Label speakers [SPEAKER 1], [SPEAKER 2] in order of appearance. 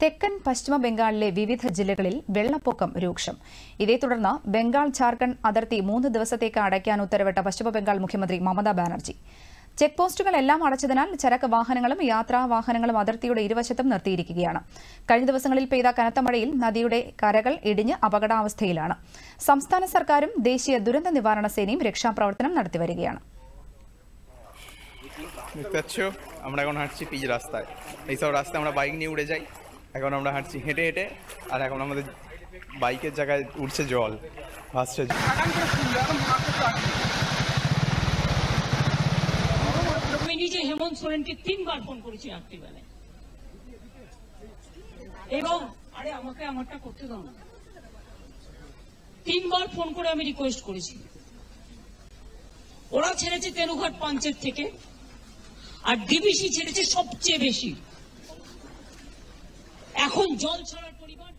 [SPEAKER 1] തെക്കൻ പശ്ചിമ ബംഗാളിലെ വിവിധ ജില്ലകളിൽ വെള്ളപ്പൊക്കം രൂക്ഷം. ഇതേ തുടർന്ന് ബംഗാൾ ഝാർഖണ്ഡ് അതിർത്തി 3 ദിവസത്തേക്ക് അടയ്ക്കാൻ ഉത്തരവിട്ട പശ്ചിമ ബംഗാൾ മുഖ്യമന്ത്രി മമതാ ബാനർജി. ചെക്ക് പോസ്റ്റുകളെല്ലാം അടച്ചതിനാൽ ചരക്ക് വാഹനങ്ങളും യാത്രാ വാഹനങ്ങളും അതിർത്തിയുടെ ഇരുവശത്തും നിർത്തിയിരിക്കുകയാണ്. കഴിഞ്ഞ ദിവസങ്ങളിൽ പെയ്ത കനത്ത മഴയിൽ നദിയുടെ കരകൾ ഇടിഞ്ഞ് അപകടാവസ്ഥയിലാണ്. സംസ്ഥാന സർക്കാരും ദേശീയ ദുരന്ത നിവാരണ സേനയും രക്ഷാപ്രവർത്തനം നടത്തിവരികയാണ്.
[SPEAKER 2] আমরা এখন হাঁটছি পিচ রাস্তায়। এইসব রাস্তায় আমরা বাইক নিয়ে উড়ে যাই। এখন আমরা হাঁটছি হেঁটে হেঁটে, আর এখন আমাদের বাইকের জায়গায় উঠছে জল, ভাসছে।
[SPEAKER 3] আমি নিজে হেমন্ত সোরেনকে 3 বার ফোন করেছি রাত্রিবেলায়, এবং আরে আমাকে আমারটা করতে দাও না, 3 বার ফোন করে আমি রিকোয়েস্ট করেছি। ওরা ছেড়েছে তেনুঘাট পঞ্চায়েত থেকে, আর ডিবিসি ছেড়েছে সবচেয়ে বেশি। এখন জল ছাড়ার পরিমাণ